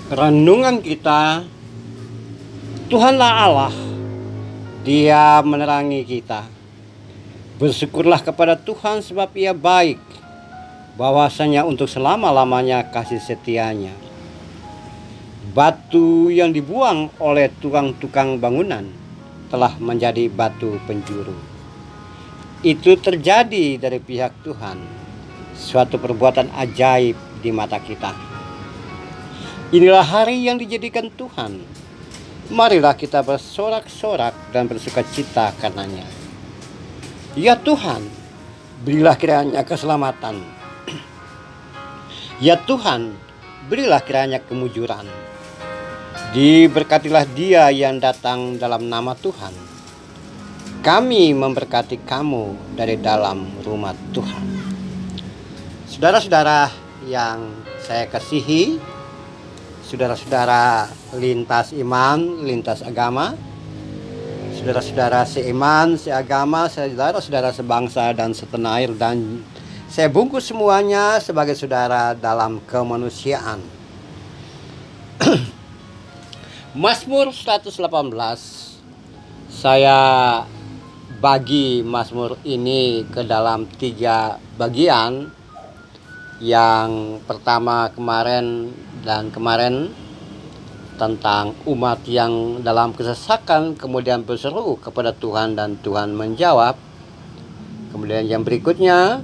Renungan kita, Tuhanlah Allah, Dia menerangi kita. Bersyukurlah kepada Tuhan sebab Ia baik, bahwasanya untuk selama-lamanya kasih setianya. Batu yang dibuang oleh tukang-tukang bangunan telah menjadi batu penjuru. Itu terjadi dari pihak Tuhan, suatu perbuatan ajaib di mata kita. Inilah hari yang dijadikan Tuhan. Marilah kita bersorak-sorak dan bersukacita karenanya. Ya Tuhan, berilah kiranya keselamatan. Ya Tuhan, berilah kiranya kemujuran. Diberkatilah Dia yang datang dalam nama Tuhan. Kami memberkati kamu dari dalam rumah Tuhan. Saudara-saudara yang saya kasihi, saudara-saudara lintas iman, lintas agama, saudara-saudara seiman, seagama, saudara-saudara sebangsa dan setanah air, dan saya bungkus semuanya sebagai saudara dalam kemanusiaan. Mazmur 118, saya bagi Mazmur ini ke dalam 3 bagian. Yang pertama kemarin tentang umat yang dalam kesesakan kemudian berseru kepada Tuhan dan Tuhan menjawab. Kemudian yang berikutnya,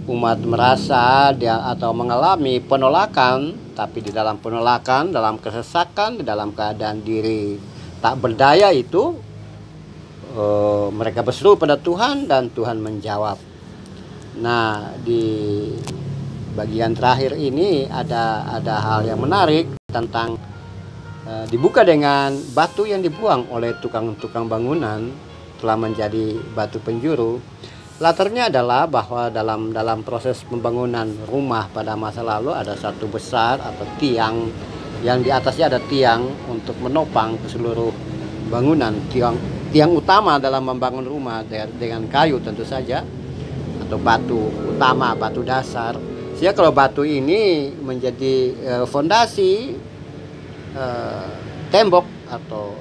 umat merasa dia atau mengalami penolakan, tapi di dalam penolakan, dalam kesesakan, di dalam keadaan diri tak berdaya itu, mereka berseru pada Tuhan dan Tuhan menjawab. Nah, di bagian terakhir ini ada hal yang menarik tentang dibuka dengan batu yang dibuang oleh tukang-tukang bangunan telah menjadi batu penjuru. Latarnya adalah bahwa dalam proses pembangunan rumah pada masa lalu ada satu besar atau tiang yang di atasnya ada tiang untuk menopang ke seluruh bangunan. Tiang utama dalam membangun rumah dengan kayu tentu saja, atau batu utama, batu dasar. Sehingga kalau batu ini menjadi fondasi, tembok atau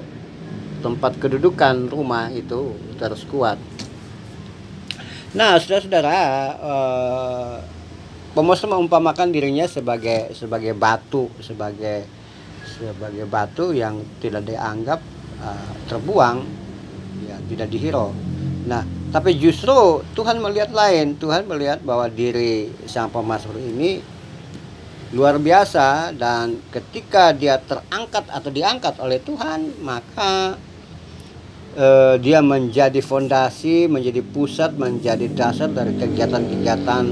tempat kedudukan rumah itu terus kuat. Nah, saudara-saudara, pemasmur mengumpamakan dirinya sebagai batu, sebagai batu yang tidak dianggap terbuang, ya, tidak dihirau. Nah, tapi justru Tuhan melihat lain. Tuhan melihat bahwa diri sang pemasmur ini luar biasa, dan ketika dia terangkat atau diangkat oleh Tuhan, maka dia menjadi fondasi, menjadi pusat, menjadi dasar dari kegiatan-kegiatan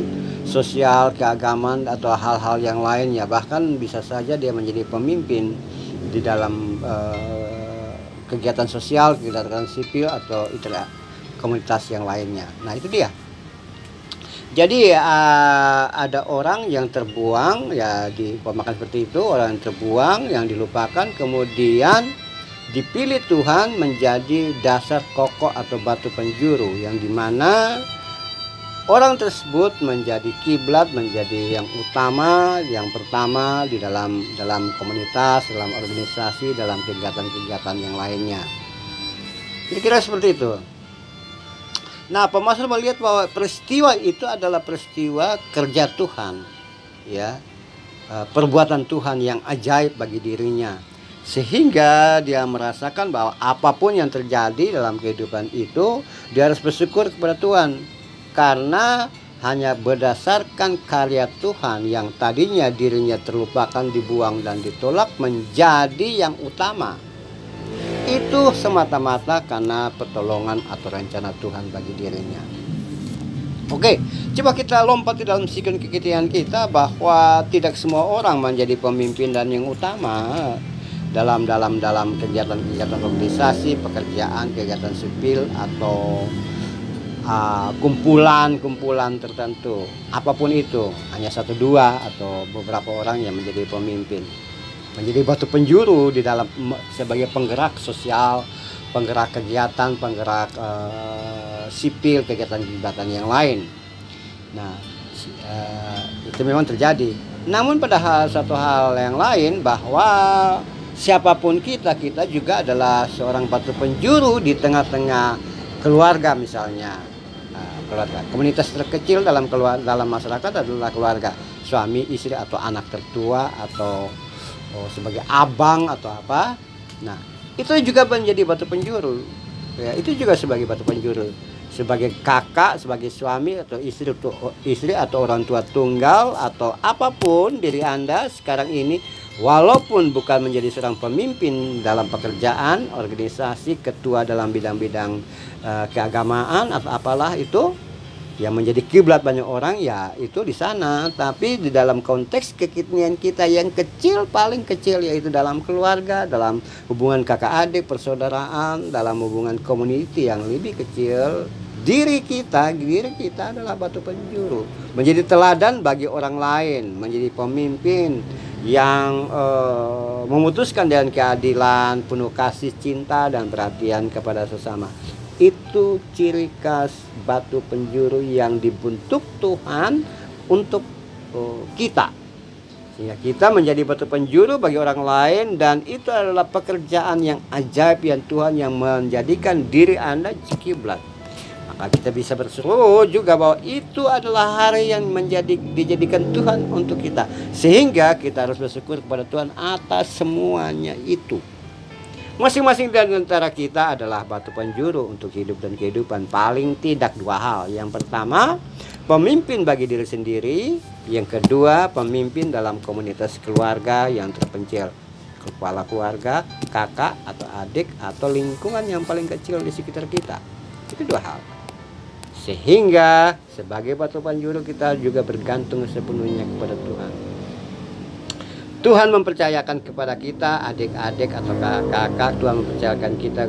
sosial, keagamaan, atau hal-hal yang lainnya. Bahkan bisa saja dia menjadi pemimpin di dalam kegiatan sosial, kegiatan sipil, atau komunitas yang lainnya. Nah, itu dia. Jadi ada orang yang terbuang, ya diumpamakan seperti itu, orang yang terbuang, yang dilupakan, kemudian dipilih Tuhan menjadi dasar kokoh atau batu penjuru, yang dimana orang tersebut menjadi kiblat, menjadi yang utama, yang pertama di dalam komunitas, dalam organisasi, dalam kegiatan-kegiatan yang lainnya. Kira-kira seperti itu. Nah, pemasmur melihat bahwa peristiwa itu adalah peristiwa kerja Tuhan, ya, perbuatan Tuhan yang ajaib bagi dirinya, sehingga dia merasakan bahwa apapun yang terjadi dalam kehidupan itu, dia harus bersyukur kepada Tuhan, karena hanya berdasarkan karya Tuhan yang tadinya dirinya terlupakan, dibuang, dan ditolak menjadi yang utama. Itu semata-mata karena pertolongan atau rencana Tuhan bagi dirinya. Oke, coba kita lompat di dalam sikon kekitian kita, bahwa tidak semua orang menjadi pemimpin dan yang utama dalam kegiatan-kegiatan organisasi, pekerjaan, kegiatan sipil, atau kumpulan tertentu. Apapun itu, hanya 1-2 atau beberapa orang yang menjadi pemimpin, menjadi batu penjuru di dalam sebagai penggerak sosial, penggerak kegiatan, penggerak sipil, kegiatan-kegiatan yang lain. Nah, itu memang terjadi. Namun satu hal yang lain, bahwa siapapun kita juga adalah seorang batu penjuru di tengah-tengah keluarga misalnya. Keluarga, komunitas terkecil dalam masyarakat adalah keluarga, suami, istri, atau anak tertua, atau sebagai abang atau apa. Nah, itu juga menjadi batu penjuru. Ya, itu juga sebagai batu penjuru. Sebagai kakak, sebagai suami atau istri atau orang tua tunggal atau apapun diri Anda sekarang ini, walaupun bukan menjadi seorang pemimpin dalam pekerjaan, organisasi, ketua dalam bidang-bidang keagamaan atau apalah itu yang menjadi kiblat banyak orang, ya itu di sana. Tapi di dalam konteks kekinian kita yang kecil, paling kecil, yaitu dalam keluarga, dalam hubungan kakak adik, persaudaraan, dalam hubungan community yang lebih kecil, diri kita adalah batu penjuru, menjadi teladan bagi orang lain, menjadi pemimpin yang memutuskan dengan keadilan, penuh kasih, cinta, dan perhatian kepada sesama. Itu ciri khas batu penjuru yang dibentuk Tuhan untuk kita, sehingga kita menjadi batu penjuru bagi orang lain. Dan itu adalah pekerjaan yang ajaib yang Tuhan yang menjadikan diri Anda kiblat. Maka kita bisa berseru juga bahwa itu adalah hari yang dijadikan Tuhan untuk kita, sehingga kita harus bersyukur kepada Tuhan atas semuanya itu. Masing-masing dari antara kita adalah batu penjuru untuk hidup dan kehidupan. Paling tidak dua hal. Yang pertama, pemimpin bagi diri sendiri. Yang kedua, pemimpin dalam komunitas keluarga yang terpencil. Kepala keluarga, kakak atau adik, atau lingkungan yang paling kecil di sekitar kita. Itu dua hal. Sehingga sebagai batu penjuru kita juga bergantung sepenuhnya kepada Tuhan. Tuhan mempercayakan kepada kita adik-adik atau kakak, Tuhan mempercayakan kita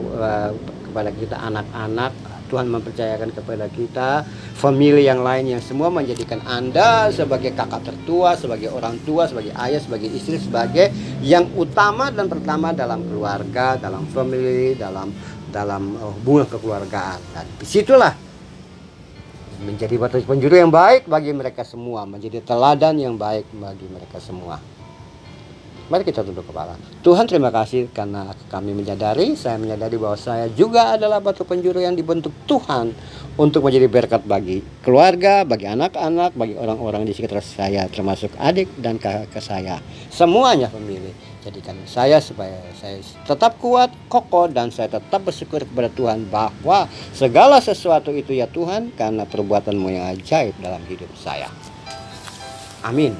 kepada kita anak-anak, Tuhan mempercayakan kepada kita famili yang lain, yang semua menjadikan Anda sebagai kakak tertua, sebagai orang tua, sebagai ayah, sebagai istri, sebagai yang utama dan pertama dalam keluarga, dalam famili, dalam hubungan kekeluargaan. Dan disitulah menjadi batu penjuru yang baik bagi mereka semua, menjadi teladan yang baik bagi mereka semua. Mari kita tunduk kepala. Tuhan, terima kasih karena saya menyadari bahwa saya juga adalah batu penjuru yang dibentuk Tuhan untuk menjadi berkat bagi keluarga, bagi anak-anak, bagi orang-orang di sekitar saya, termasuk adik dan kakak saya. Semuanya pemilih. Jadikan saya supaya saya tetap kuat, kokoh, dan saya tetap bersyukur kepada Tuhan bahwa segala sesuatu itu ya Tuhan karena perbuatan-Mu yang ajaib dalam hidup saya. Amin.